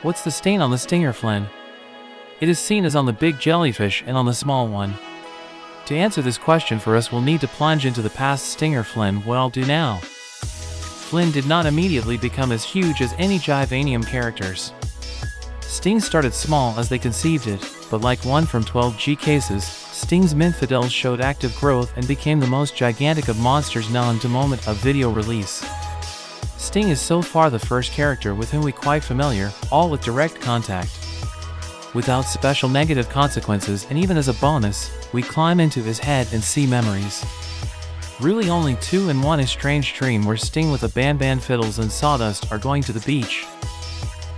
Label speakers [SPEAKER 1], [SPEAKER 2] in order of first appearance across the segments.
[SPEAKER 1] What's the stain on the Stinger Flynn? It is seen as on the big jellyfish and on the small one. To answer this question for us, we'll need to plunge into the past Stinger Flynn. What I'll do now. Flynn did not immediately become as huge as any Givanium characters. Sting started small as they conceived it, but like one from 12G cases, Sting's Minfidels showed active growth and became the most gigantic of monsters known to moment of video release. Sting is so far the first character with whom we quite familiar, all with direct contact. Without special negative consequences, and even as a bonus, we climb into his head and see memories. Really only two and one: a strange dream where Sting with a Banban fiddles and sawdust are going to the beach.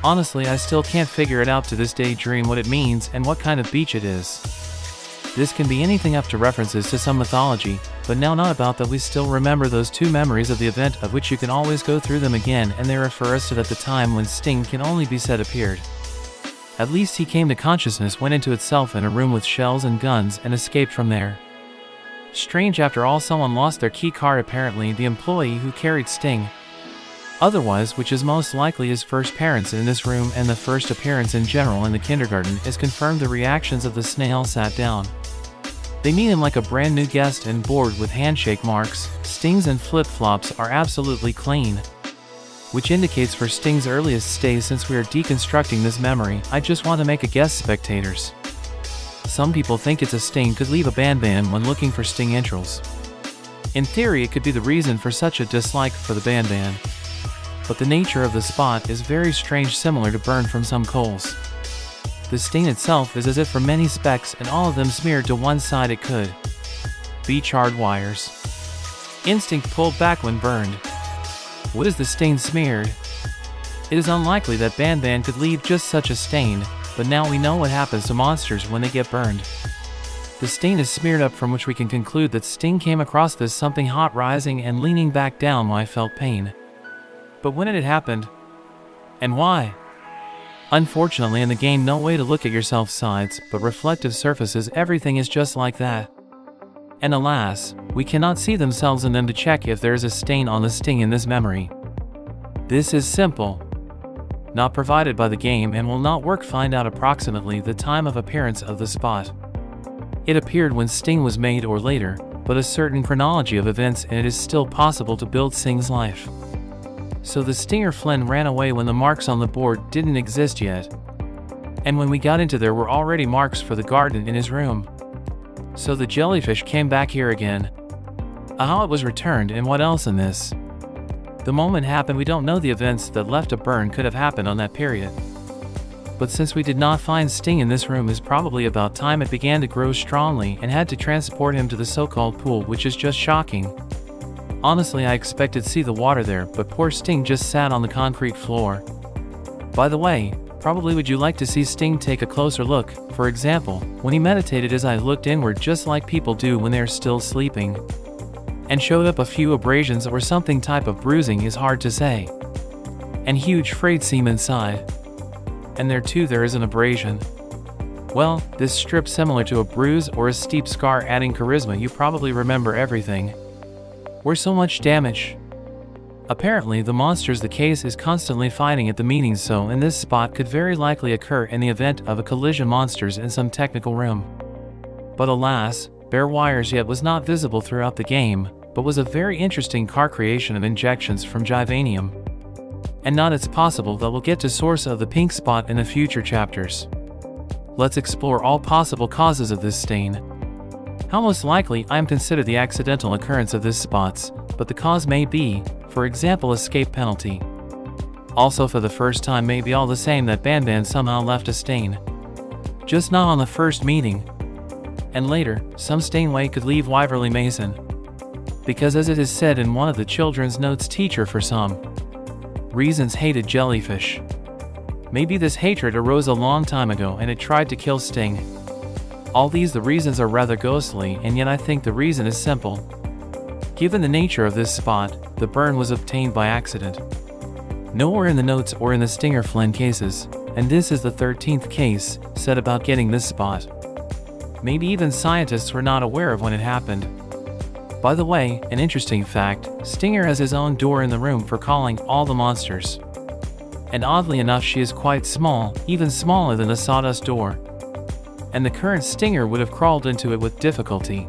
[SPEAKER 1] Honestly, I still can't figure it out to this day. Dream what it means and what kind of beach it is. This can be anything up to references to some mythology, but now not about that. We still remember those two memories of the event, of which you can always go through them again, and they refer us to that the time when Sting can only be said appeared. At least he came to consciousness, went into itself in a room with shells and guns, and escaped from there. Strange, after all, someone lost their key card, apparently the employee who carried Sting. Otherwise, which is most likely his first appearance in this room and the first appearance in general in the kindergarten, is confirmed. The reactions of the snail sat down. They meet him like a brand new guest and bored with handshake marks. Sting's and flip-flops are absolutely clean, which indicates for Sting's earliest stay. Since we are deconstructing this memory, I just want to make a guess, spectators. Some people think it's a Sting could leave a Banban when looking for Sting entrails. In theory, it could be the reason for such a dislike for the Banban. But the nature of the spot is very strange, similar to burn from some coals. The stain itself is as if from many specks, and all of them smeared to one side. It could be charred wires. Instinct pulled back when burned. What is the stain smeared? It is unlikely that Banban could leave just such a stain, but now we know what happens to monsters when they get burned. The stain is smeared up, from which we can conclude that Sting came across this something hot rising and leaning back down when I felt pain. But when it happened, and why? Unfortunately, in the game, no way to look at yourself sides, but reflective surfaces. Everything is just like that. And alas, we cannot see themselves in them to check if there is a stain on the Sting in this memory. This is simple, not provided by the game, and will not work. Find out approximately the time of appearance of the spot. It appeared when Sting was made or later, but a certain chronology of events, and it is still possible to build Sting's life. So the Stinger Flynn ran away when the marks on the board didn't exist yet. And when we got into there were already marks for the garden in his room. So the jellyfish came back here again. How it was returned and what else in this. The moment happened, we don't know. The events that left a burn could have happened on that period. But since we did not find Sting in this room, is probably about time it began to grow strongly and had to transport him to the so-called pool, which is just shocking. Honestly, I expected to see the water there, but poor Sting just sat on the concrete floor. By the way, probably would you like to see Sting take a closer look, for example, when he meditated his eyes looked inward just like people do when they are still sleeping, and showed up a few abrasions or something type of bruising is hard to say, and huge frayed seam inside. And there too there is an abrasion. Well, this strip similar to a bruise or a steep scar, adding charisma. You probably remember everything. Where so much damage. Apparently the monsters the case is constantly fighting at the meetings, so in this spot could very likely occur in the event of a collision monsters in some technical room. But alas, bare wires yet was not visible throughout the game, but was a very interesting car creation of injections from Givanium. And not it's possible that we'll get to source of the pink spot in the future chapters. Let's explore all possible causes of this stain. How most likely I am considered the accidental occurrence of this spots, but the cause may be, for example, escape penalty. Also for the first time may be all the same that Banban somehow left a stain. Just not on the first meeting. And later, some Stainway could leave Wyverly Mason. Because as it is said in one of the children's notes, teacher for some reasons hated jellyfish. Maybe this hatred arose a long time ago and it tried to kill Sting. All these the reasons are rather ghostly, and yet I think the reason is simple. Given the nature of this spot, the burn was obtained by accident. Nowhere in the notes or in the Stinger Flynn cases, and this is the 13th case, said about getting this spot. Maybe even scientists were not aware of when it happened. By the way, an interesting fact, Stinger has his own door in the room for calling all the monsters. And oddly enough, she is quite small, even smaller than the sawdust door. And the current Stinger would have crawled into it with difficulty.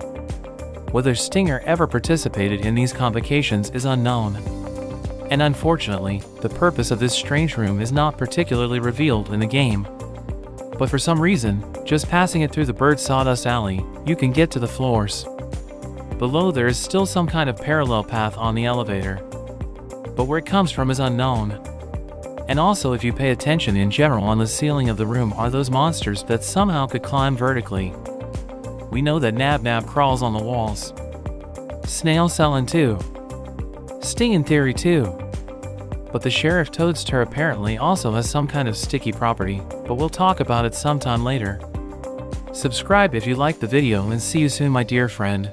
[SPEAKER 1] Whether Stinger ever participated in these convocations is unknown. And unfortunately, the purpose of this strange room is not particularly revealed in the game. But for some reason, just passing it through the bird sawdust alley, you can get to the floors. Below there is still some kind of parallel path on the elevator. But where it comes from is unknown. And also, if you pay attention in general, on the ceiling of the room are those monsters that somehow could climb vertically. We know that Nab Nab crawls on the walls. Snail Selling too. Sting in theory too. But the Sheriff Toadster apparently also has some kind of sticky property, but we'll talk about it sometime later. Subscribe if you liked the video, and see you soon, my dear friend.